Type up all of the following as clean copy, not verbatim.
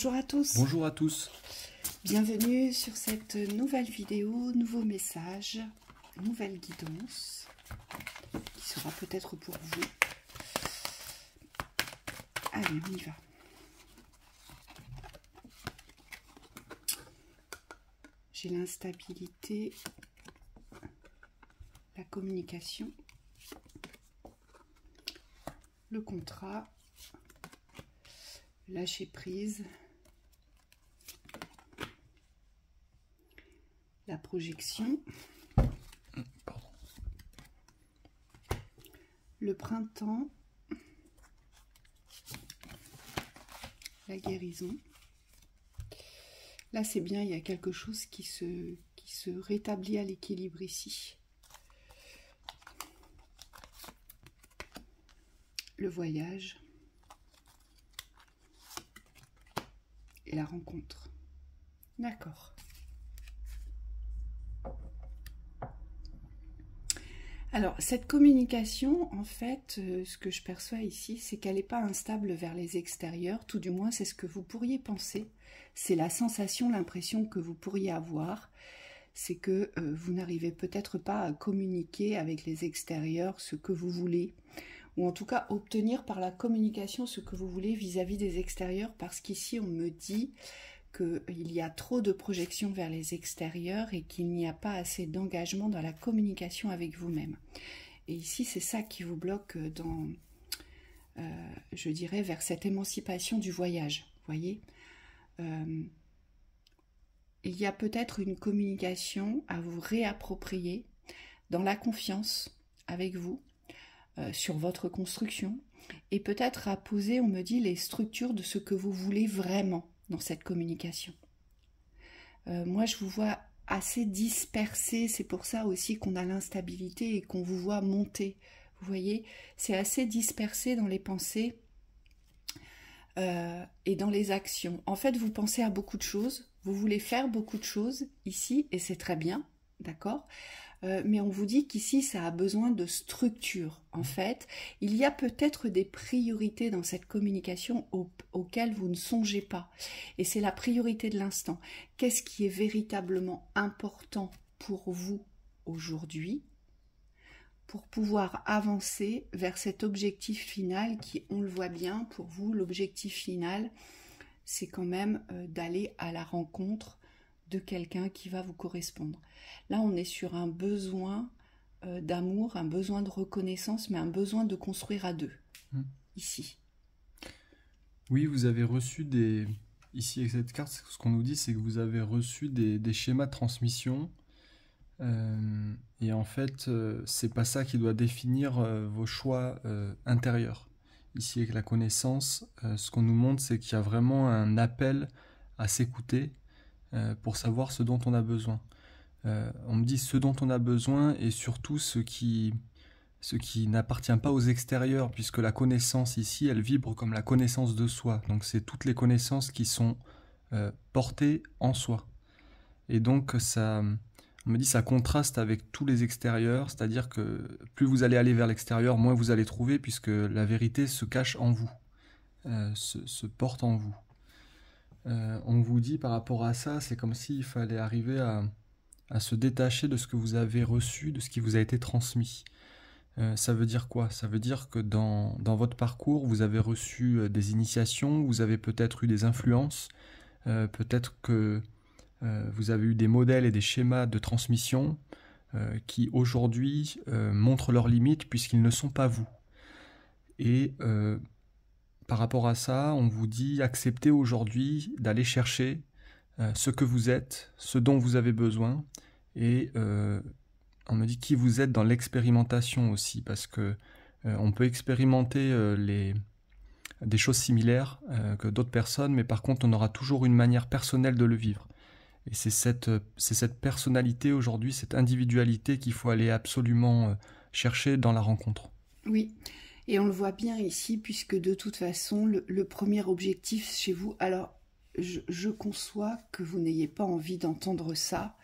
Bonjour à tous. Bonjour à tous. Bienvenue sur cette nouvelle vidéo, nouveau message, nouvelle guidance qui sera peut-être pour vous. Allez, on y va. J'ai l'instabilité, la communication, le contrat, lâcher prise, la projection, le printemps, la guérison. Là, c'est bien, il y a quelque chose qui se rétablit à l'équilibre ici. Le voyage et la rencontre. D'accord. Alors, cette communication, en fait, ce que je perçois ici, c'est qu'elle n'est pas instable vers les extérieurs, tout du moins, c'est ce que vous pourriez penser. C'est la sensation, l'impression que vous pourriez avoir, c'est que vous n'arrivez peut-être pas à communiquer avec les extérieurs ce que vous voulez, ou en tout cas obtenir par la communication ce que vous voulez vis-à-vis des extérieurs, parce qu'ici, on me dit qu'il y a trop de projections vers les extérieurs et qu'il n'y a pas assez d'engagement dans la communication avec vous-même. Et ici, c'est ça qui vous bloque dans, je dirais, vers cette émancipation du voyage. Vous voyez, il y a peut-être une communication à vous réapproprier dans la confiance avec vous, sur votre construction, et peut-être à poser, on me dit, les structures de ce que vous voulez vraiment dans cette communication. Moi, je vous vois assez dispersé, c'est pour ça aussi qu'on a l'instabilité et qu'on vous voit monter. Vous voyez, c'est assez dispersé dans les pensées et dans les actions. En fait, vous pensez à beaucoup de choses, vous voulez faire beaucoup de choses ici, et c'est très bien, d'accord ? Mais on vous dit qu'ici, ça a besoin de structure. En fait, il y a peut-être des priorités dans cette communication auxquelles vous ne songez pas. Et c'est la priorité de l'instant. Qu'est-ce qui est véritablement important pour vous aujourd'hui pour pouvoir avancer vers cet objectif final qui, on le voit bien, pour vous, l'objectif final, c'est quand même d'aller à la rencontre de quelqu'un qui va vous correspondre. Là, on est sur un besoin d'amour, un besoin de reconnaissance, mais un besoin de construire à deux, ici. Oui, vous avez reçu des... Ici, avec cette carte, ce qu'on nous dit, c'est que vous avez reçu des schémas de transmission. Et en fait, c'est pas ça qui doit définir vos choix intérieurs. Ici, avec la connaissance, ce qu'on nous montre, c'est qu'il y a vraiment un appel à s'écouter pour savoir ce dont on a besoin. On me dit ce dont on a besoin et surtout ce qui n'appartient pas aux extérieurs, puisque la connaissance ici, elle vibre comme la connaissance de soi. Donc c'est toutes les connaissances qui sont portées en soi. Et donc ça, on me dit ça contraste avec tous les extérieurs, c'est-à-dire que plus vous allez aller vers l'extérieur, moins vous allez trouver, puisque la vérité se cache en vous, se porte en vous. On vous dit par rapport à ça, c'est comme s'il fallait arriver à se détacher de ce que vous avez reçu, de ce qui vous a été transmis. Ça veut dire quoi? Ça veut dire que dans votre parcours, vous avez reçu des initiations, vous avez peut-être eu des influences, peut-être que vous avez eu des modèles et des schémas de transmission qui aujourd'hui montrent leurs limites puisqu'ils ne sont pas vous. Et par rapport à ça, on vous dit acceptez aujourd'hui d'aller chercher ce que vous êtes, ce dont vous avez besoin, et on me dit qui vous êtes dans l'expérimentation aussi, parce que on peut expérimenter des choses similaires que d'autres personnes, mais par contre on aura toujours une manière personnelle de le vivre. Et c'est cette personnalité aujourd'hui, cette individualité qu'il faut aller absolument chercher dans la rencontre. Oui. Et on le voit bien ici, puisque de toute façon, le premier objectif chez vous... Alors, je conçois que vous n'ayez pas envie d'entendre ça,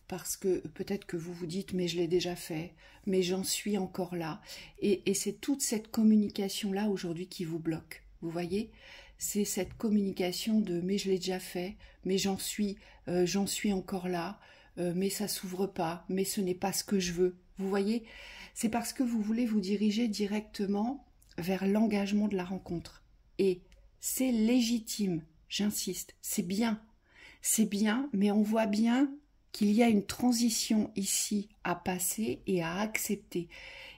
parce que peut-être que vous vous dites « mais je l'ai déjà fait, mais j'en suis encore là ». Et c'est toute cette communication-là aujourd'hui qui vous bloque. Vous voyez, c'est cette communication de mais je l'ai déjà fait, mais j'en suis encore là, mais ça s'ouvre pas, mais ce n'est pas ce que je veux. Vous voyez, c'est parce que vous voulez vous diriger directement vers l'engagement de la rencontre. Et c'est légitime, j'insiste, c'est bien, mais on voit bien qu'il y a une transition ici à passer et à accepter.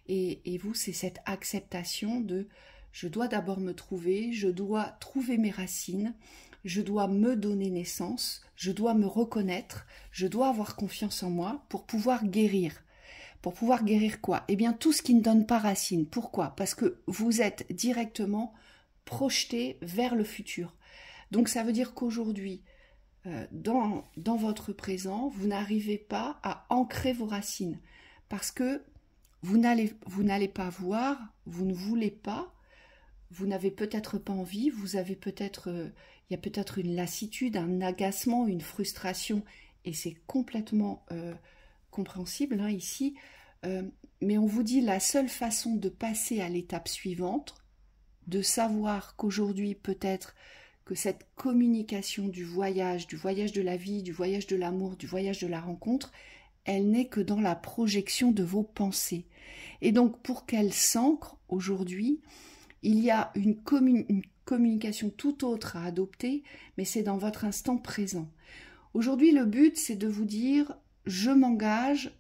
Et vous, c'est cette acceptation de je dois d'abord me trouver, je dois trouver mes racines, je dois me donner naissance, je dois me reconnaître, je dois avoir confiance en moi pour pouvoir guérir. Pour pouvoir guérir quoi? Eh bien, tout ce qui ne donne pas racine. Pourquoi? Parce que vous êtes directement projeté vers le futur. Donc, ça veut dire qu'aujourd'hui, dans votre présent, vous n'arrivez pas à ancrer vos racines. Parce que vous n'allez pas voir, vous ne voulez pas, vous n'avez peut-être pas envie, vous avez peut-être, il y a peut-être une lassitude, un agacement, une frustration, et c'est complètement compréhensible hein, ici. Mais on vous dit la seule façon de passer à l'étape suivante, de savoir qu'aujourd'hui peut-être que cette communication du voyage de la vie, du voyage de l'amour, du voyage de la rencontre, elle n'est que dans la projection de vos pensées. Et donc pour qu'elle s'ancre aujourd'hui, il y a une communication tout autre à adopter, mais c'est dans votre instant présent. Aujourd'hui, le but, c'est de vous dire « je m'engage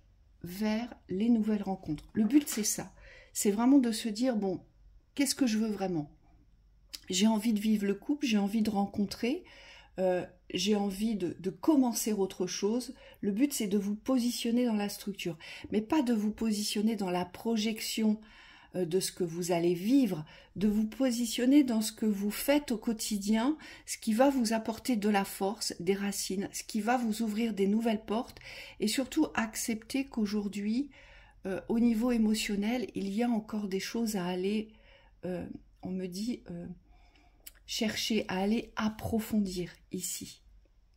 vers les nouvelles rencontres ». Le but, c'est ça. C'est vraiment de se dire « bon, qu'est-ce que je veux vraiment ? J'ai envie de vivre le couple, j'ai envie de rencontrer, j'ai envie de commencer autre chose. Le but, c'est de vous positionner dans la structure, mais pas de vous positionner dans la projection de ce que vous allez vivre, de vous positionner dans ce que vous faites au quotidien, ce qui va vous apporter de la force, des racines, ce qui va vous ouvrir des nouvelles portes, et surtout accepter qu'aujourd'hui, au niveau émotionnel, il y a encore des choses à aller, on me dit, chercher, à aller approfondir ici.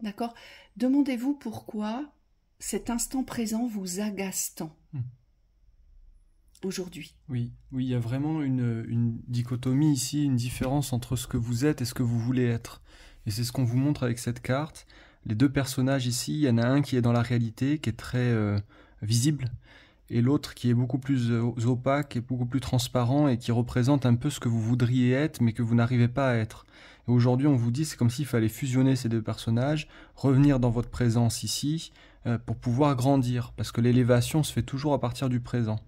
D'accord ? Demandez-vous pourquoi cet instant présent vous agace tant. Aujourd'hui. Oui, il y a vraiment une dichotomie ici, une différence entre ce que vous êtes et ce que vous voulez être. Et c'est ce qu'on vous montre avec cette carte. Les deux personnages ici, il y en a un qui est dans la réalité, qui est très visible, et l'autre qui est beaucoup plus opaque et beaucoup plus transparent et qui représente un peu ce que vous voudriez être, mais que vous n'arrivez pas à être. Et aujourd'hui, on vous dit, c'est comme s'il fallait fusionner ces deux personnages, revenir dans votre présence ici, pour pouvoir grandir, parce que l'élévation se fait toujours à partir du présent.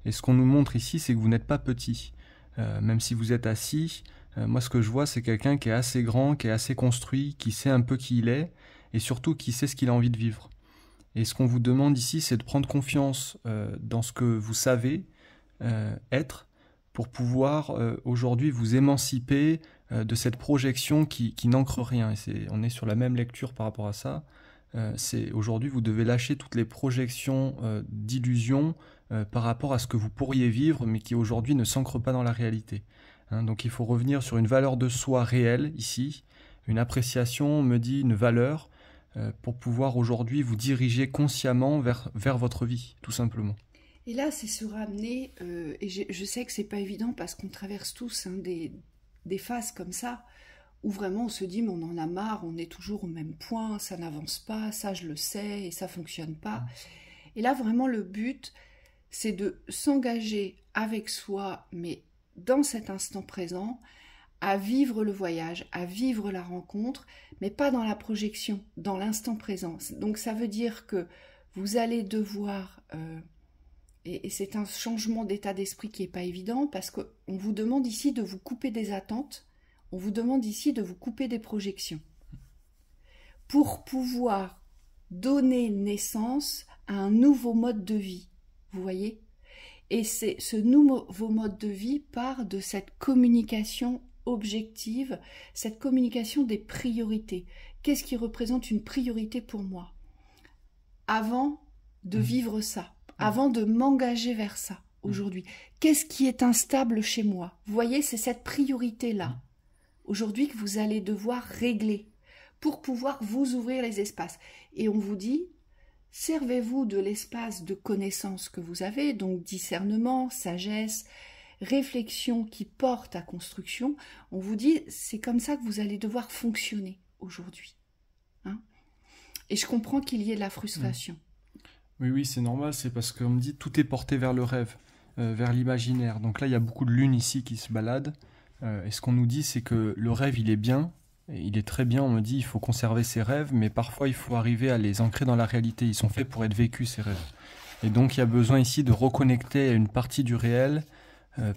Et ce qu'on nous montre ici, c'est que vous n'êtes pas petit. Même si vous êtes assis, moi ce que je vois, c'est quelqu'un qui est assez grand, qui est assez construit, qui sait un peu qui il est, et surtout qui sait ce qu'il a envie de vivre. Et ce qu'on vous demande ici, c'est de prendre confiance dans ce que vous savez être, pour pouvoir aujourd'hui vous émanciper de cette projection qui n'ancre rien. Et on est sur la même lecture par rapport à ça. Aujourd'hui, vous devez lâcher toutes les projections d'illusions par rapport à ce que vous pourriez vivre, mais qui aujourd'hui ne s'ancre pas dans la réalité. Donc il faut revenir sur une valeur de soi réelle ici, une appréciation, on me dit une valeur, pour pouvoir aujourd'hui vous diriger consciemment vers votre vie, tout simplement. Et là, c'est se ramener, et je sais que c'est pas évident parce qu'on traverse tous des phases comme ça, où vraiment on se dit mais on en a marre, on est toujours au même point, ça n'avance pas, ça je le sais et ça fonctionne pas. Et là vraiment le but c'est de s'engager avec soi, mais dans cet instant présent, à vivre le voyage, à vivre la rencontre, mais pas dans la projection, dans l'instant présent. Donc ça veut dire que vous allez devoir, et c'est un changement d'état d'esprit qui n'est pas évident, parce qu'on vous demande ici de vous couper des attentes, on vous demande ici de vous couper des projections, pour pouvoir donner naissance à un nouveau mode de vie. Vous voyez ? Et ce nouveau mode de vie part de cette communication objective, cette communication des priorités. Qu'est-ce qui représente une priorité pour moi ? Avant de vivre ça, avant de m'engager vers ça aujourd'hui. Qu'est-ce qui est instable chez moi ? Vous voyez, c'est cette priorité-là, aujourd'hui, que vous allez devoir régler pour pouvoir vous ouvrir les espaces. Et on vous dit... servez-vous de l'espace de connaissance que vous avez, donc discernement, sagesse, réflexion qui porte à construction, on vous dit c'est comme ça que vous allez devoir fonctionner aujourd'hui. Hein? Et je comprends qu'il y ait de la frustration. Oui, oui, c'est normal, c'est parce qu'on me dit tout est porté vers le rêve, vers l'imaginaire. Donc là, il y a beaucoup de lunes ici qui se baladent. Et ce qu'on nous dit, c'est que le rêve, il est bien, et il est très bien. On me dit il faut conserver ses rêves, mais parfois, il faut arriver à les ancrer dans la réalité. Ils sont faits pour être vécus, ces rêves. Et donc, il y a besoin ici de reconnecter à une partie du réel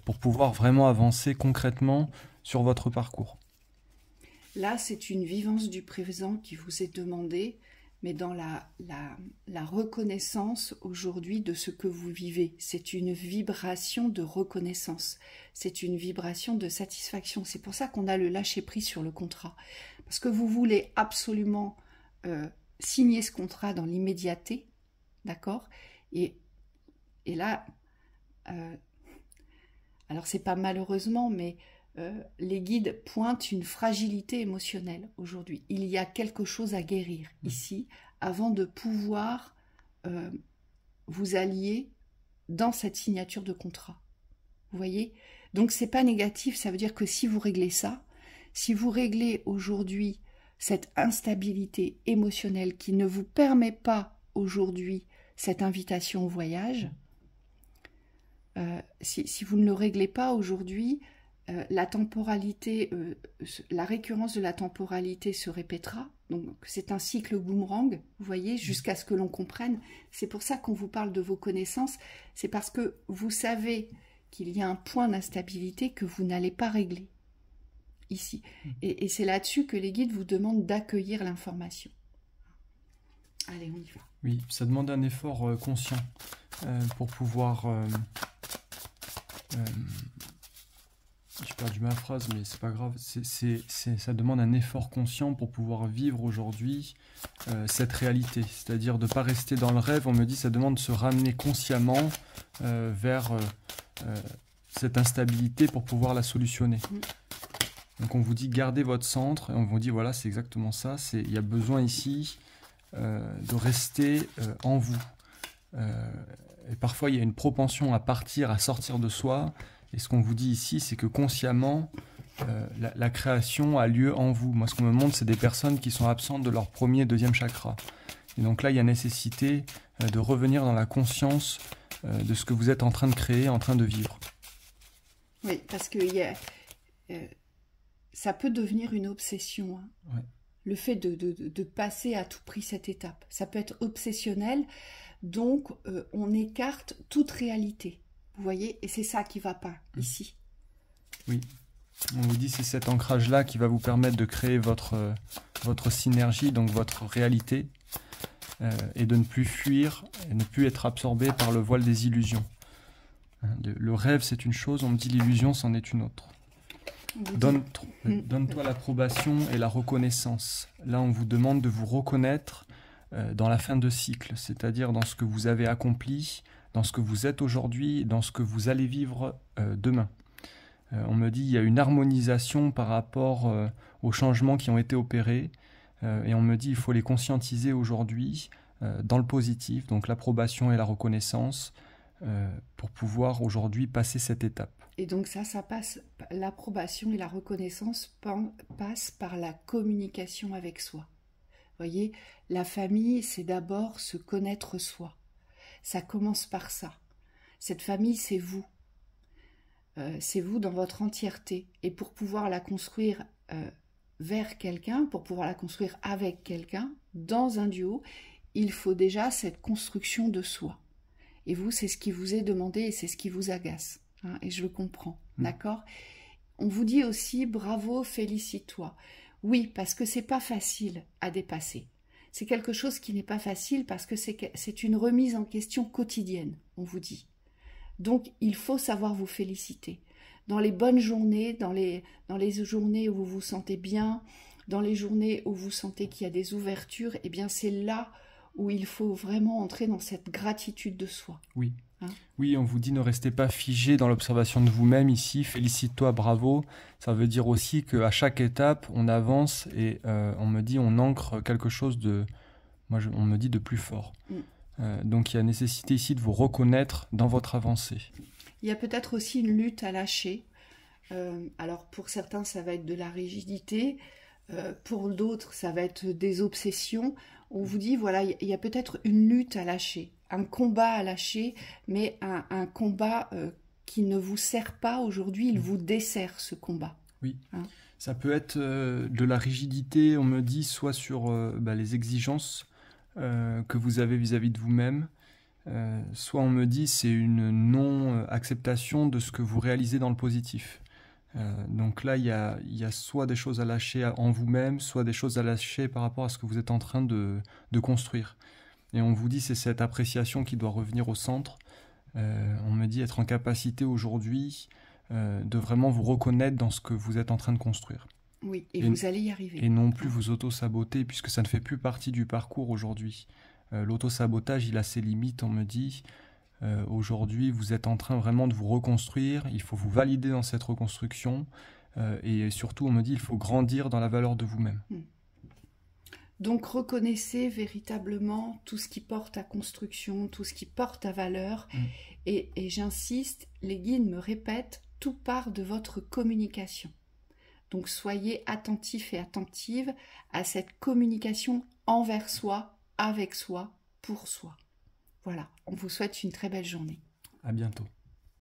pour pouvoir vraiment avancer concrètement sur votre parcours. Là, c'est une vivance du présent qui vous est demandée, mais dans la reconnaissance aujourd'hui de ce que vous vivez. C'est une vibration de reconnaissance, c'est une vibration de satisfaction. C'est pour ça qu'on a le lâcher-prise sur le contrat. Parce que vous voulez absolument signer ce contrat dans l'immédiateté, d'accord ? Et là, alors c'est pas malheureusement, mais les guides pointent une fragilité émotionnelle aujourd'hui. Il y a quelque chose à guérir ici avant de pouvoir vous allier dans cette signature de contrat. Vous voyez ? Donc c'est pas négatif, ça veut dire que si vous réglez ça, si vous réglez aujourd'hui cette instabilité émotionnelle qui ne vous permet pas aujourd'hui cette invitation au voyage, si vous ne le réglez pas aujourd'hui, la temporalité, la récurrence de la temporalité se répétera. Donc c'est un cycle boomerang, vous voyez, jusqu'à ce que l'on comprenne. C'est pour ça qu'on vous parle de vos connaissances. C'est parce que vous savez qu'il y a un point d'instabilité que vous n'allez pas régler ici. Et c'est là-dessus que les guides vous demandent d'accueillir l'information. Allez, on y va. Oui, ça demande un effort conscient pour pouvoir... j'ai perdu ma phrase, mais c'est pas grave. Ça demande un effort conscient pour pouvoir vivre aujourd'hui cette réalité. C'est-à-dire de ne pas rester dans le rêve. On me dit ça demande de se ramener consciemment vers cette instabilité pour pouvoir la solutionner. Donc on vous dit gardez votre centre et on vous dit voilà, c'est exactement ça. Il y a besoin ici de rester en vous. Et parfois il y a une propension à partir, à sortir de soi. Et ce qu'on vous dit ici, c'est que consciemment, la création a lieu en vous. Moi, ce qu'on me montre, c'est des personnes qui sont absentes de leur premier et deuxième chakra. Et donc là, il y a nécessité de revenir dans la conscience de ce que vous êtes en train de créer, en train de vivre. Oui, parce que ça peut devenir une obsession. Hein. Ouais. Le fait de passer à tout prix cette étape. Ça peut être obsessionnel, donc on écarte toute réalité. Vous voyez, et c'est ça qui ne va pas ici. Oui, on vous dit c'est cet ancrage-là qui va vous permettre de créer votre synergie, donc votre réalité, et de ne plus fuir, et ne plus être absorbé par le voile des illusions. Le rêve, c'est une chose, on me dit l'illusion, c'en est une autre. Donne-toi l'approbation et la reconnaissance. Là, on vous demande de vous reconnaître dans la fin de cycle, c'est-à-dire dans ce que vous avez accompli, dans ce que vous êtes aujourd'hui, dans ce que vous allez vivre demain. On me dit qu'il y a une harmonisation par rapport aux changements qui ont été opérés, et on me dit qu'il faut les conscientiser aujourd'hui dans le positif, donc l'approbation et la reconnaissance, pour pouvoir aujourd'hui passer cette étape. Et donc ça passe, l'approbation et la reconnaissance passent par la communication avec soi. Vous voyez, la famille, c'est d'abord se connaître soi. Ça commence par ça. Cette famille, c'est vous. C'est vous dans votre entièreté. Et pour pouvoir la construire vers quelqu'un, pour pouvoir la construire avec quelqu'un, dans un duo, il faut déjà cette construction de soi. Et vous, c'est ce qui vous est demandé et c'est ce qui vous agace. Hein, et je le comprends. D'accord ? On vous dit aussi, bravo, félicite-toi. Oui, parce que c'est pas facile à dépasser. C'est quelque chose qui n'est pas facile parce que c'est une remise en question quotidienne, on vous dit. Donc, il faut savoir vous féliciter. Dans les bonnes journées, dans les journées où vous vous sentez bien, dans les journées où vous sentez qu'il y a des ouvertures, eh bien, c'est là où il faut vraiment entrer dans cette gratitude de soi. Oui. Hein ? Oui, on vous dit ne restez pas figé dans l'observation de vous-même ici, félicite-toi, bravo. Ça veut dire aussi qu'à chaque étape, on avance et on me dit on ancre quelque chose de, on me dit de plus fort. Donc il y a nécessité ici de vous reconnaître dans votre avancée. Il y a peut-être aussi une lutte à lâcher. Alors pour certains, ça va être de la rigidité. Pour d'autres, ça va être des obsessions. On vous dit, voilà, il y a peut-être une lutte à lâcher, un combat à lâcher, mais un combat qui ne vous sert pas aujourd'hui, il vous dessert ce combat. Oui, Hein. ça peut être de la rigidité, on me dit, soit sur les exigences que vous avez vis-à-vis de vous-même, soit on me dit c'est une non-acceptation de ce que vous réalisez dans le positif. Donc là, il y a soit des choses à lâcher en vous-même, soit des choses à lâcher par rapport à ce que vous êtes en train de construire. Et on vous dit c'est cette appréciation qui doit revenir au centre. On me dit être en capacité aujourd'hui de vraiment vous reconnaître dans ce que vous êtes en train de construire. Oui, et vous allez y arriver. Et non plus vous auto-saboter, puisque ça ne fait plus partie du parcours aujourd'hui. L'auto-sabotage, il a ses limites, on me dit. Aujourd'hui, vous êtes en train vraiment de vous reconstruire, il faut vous valider dans cette reconstruction, et surtout, on me dit, il faut grandir dans la valeur de vous-même. Donc, reconnaissez véritablement tout ce qui porte à construction, tout ce qui porte à valeur, et j'insiste, les guides me répètent, tout part de votre communication. Donc, soyez attentifs et attentives à cette communication envers soi, avec soi, pour soi. Voilà, on vous souhaite une très belle journée. À bientôt.